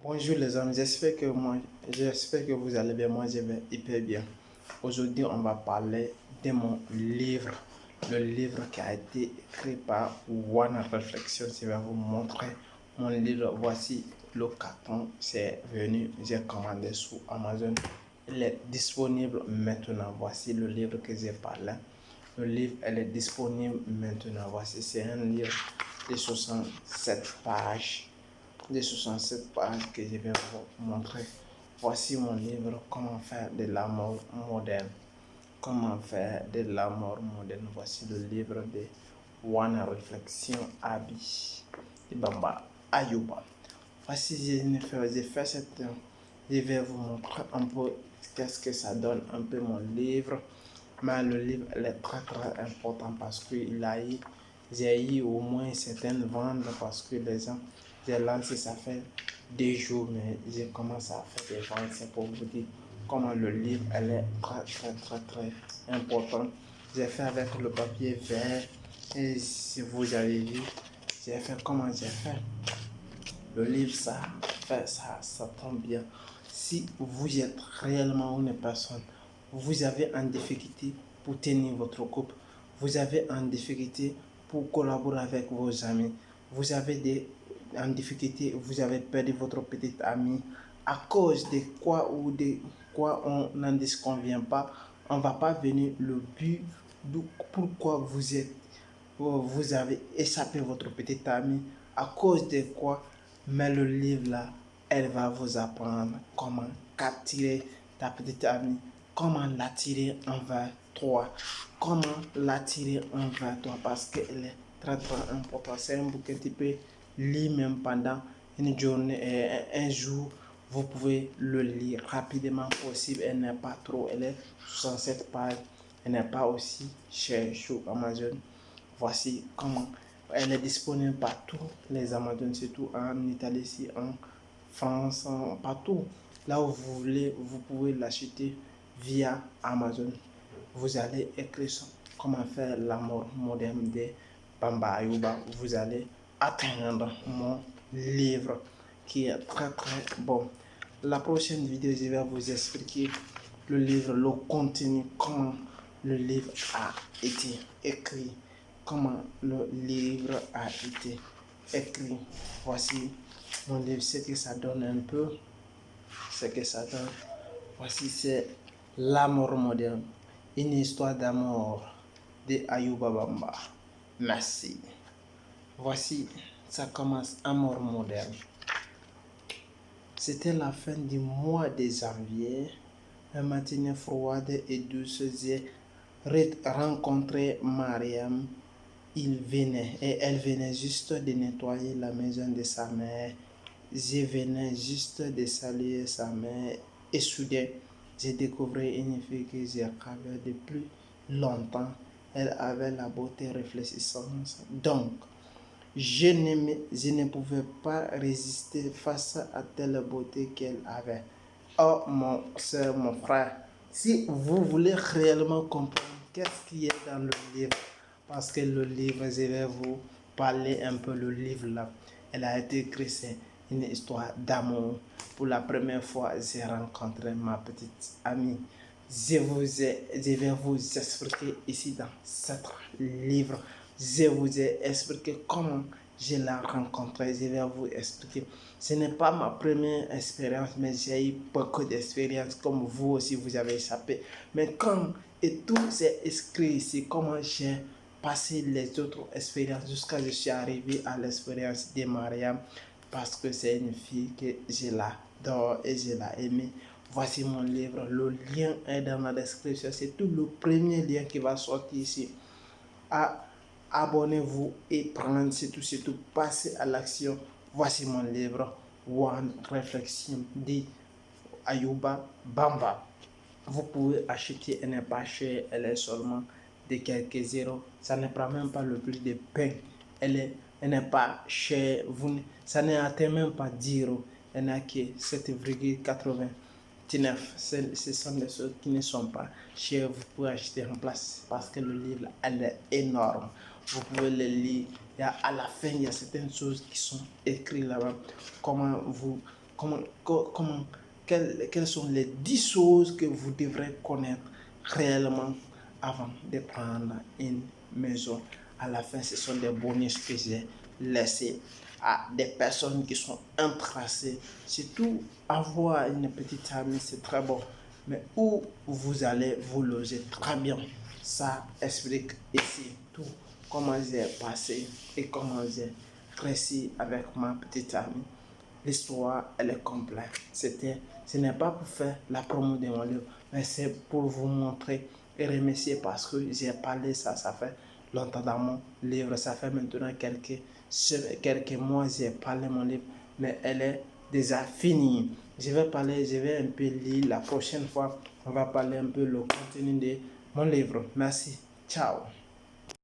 Bonjour les amis, j'espère que vous allez bien. Moi, je vais hyper bien. Aujourd'hui, on va parler de mon livre, le livre qui a été écrit par One Reflection. Je vais vous montrer mon livre. Voici le carton, c'est venu, j'ai commandé sur Amazon. Il est disponible maintenant. Voici le livre que j'ai parlé. Le livre, elle est disponible maintenant. Voici, c'est un livre de 67 pages. De 67 pages que je vais vous montrer. Voici mon livre, comment faire de l'amour moderne. Comment faire de l'amour moderne. Voici le livre de One Reflection Abi de Bamba Ayuba. Voici, je vais vous montrer un peu qu'est-ce que ça donne, un peu mon livre. Mais le livre il est très important parce que j'ai eu au moins certaines ventes parce que les gens, j'ai lancé ça fait 2 jours, mais j'ai commencé à faire des ventes. C'est pour vous dire comment le livre elle est très important. J'ai fait avec le papier vert et si vous avez vu, j'ai fait comment j'ai fait. Le livre, ça tombe bien. Si vous êtes réellement une personne, vous avez en difficulté pour tenir votre couple, vous avez en difficulté pour collaborer avec vos amis, vous avez en difficulté, vous avez perdu votre petite amie à cause de quoi ou de quoi on n'en disconvient pas, on ne va pas venir le but de pourquoi vous avez échappé votre petite amie, à cause de quoi. Mais le livre là, elle va vous apprendre comment capturer ta petite amie, comment l'attirer envers toi, comment l'attirer envers toi parce qu'elle est très importante. C'est un bouquin que tu peux lire même pendant une journée, un jour. Vous pouvez le lire rapidement possible. Elle n'est pas trop, elle est 67 pages. Elle n'est pas aussi chère sur Amazon. Voici comment elle est disponible partout, les Amazon, surtout en Italie, ici, en France, partout. Là où vous voulez, vous pouvez l'acheter via Amazon. Vous allez écrire comment faire l'amour moderne de Bamba Ayuba. Vous allez atteindre mon livre qui est très bon. La prochaine vidéo, je vais vous expliquer le livre, le contenu, comment le livre a été écrit. Comment le livre a été écrit. Voici mon livre, ce que ça donne un peu. Ce que ça donne. Voici, c'est l'amour moderne. Une histoire d'amour de Ayuba Bamba. Merci. Voici, ça commence amour moderne. C'était la fin du mois de janvier. Un matinée froide et douce, j'ai rencontré Mariam. Elle venait juste de nettoyer la maison de sa mère. Je venais juste de saluer sa mère et soudain, j'ai découvert une fille que j'ai rêvé depuis longtemps. Elle avait la beauté réfléchissante. Donc, je ne pouvais pas résister face à telle beauté qu'elle avait. Oh mon soeur, mon frère, si vous voulez réellement comprendre qu'est-ce qui est dans le livre, parce que le livre, je vais vous parler un peu le livre là. Elle a été écrite, c'est une histoire d'amour. Pour la première fois, j'ai rencontré ma petite amie. Je vais vous expliquer ici dans ce livre. Je vous ai expliqué comment je l'ai rencontré. Je vais vous expliquer. Ce n'est pas ma première expérience, mais j'ai eu beaucoup d'expériences comme vous aussi, vous avez échappé. Mais quand et tout c'est écrit ici, comment j'ai passé les autres expériences jusqu'à ce que je suis arrivé à l'expérience de Mariam parce que c'est une fille que je l'adore et je l'ai aimée. Voici mon livre, le lien est dans la description, c'est tout le premier lien qui va sortir ici. Abonnez-vous et prenez surtout, passez à l'action. Voici mon livre, One Reflection de Ayuba Bamba. Vous pouvez acheter, elle n'est pas chère, elle est seulement de quelques zéros. Ça ne prend même pas le prix de pain. Elle n'est pas chère, ça ne atteint même pas 10 euros. Elle n'a que 7,99. Ce sont des choses qui ne sont pas chères. Vous pouvez acheter en place parce que le livre, elle est énorme. Vous pouvez le lire. À la fin, il y a certaines choses qui sont écrites là-bas. quelles sont les 10 choses que vous devrez connaître réellement avant de prendre une maison. À la fin, ce sont des bonus que j'ai laissés à des personnes qui sont intéressées. Surtout, avoir une petite amie, c'est très bon. Mais où vous allez vous loger très bien, ça explique ici tout. Comment j'ai passé et comment j'ai réussi avec ma petite amie. L'histoire, elle est complète. Ce n'est pas pour faire la promo de mon livre, mais c'est pour vous montrer et remercier parce que j'ai parlé ça fait longtemps dans mon livre. Ça fait maintenant quelques mois que j'ai parlé mon livre, mais elle est déjà finie. Je vais un peu lire la prochaine fois. On va parler un peu le contenu de mon livre. Merci. Ciao.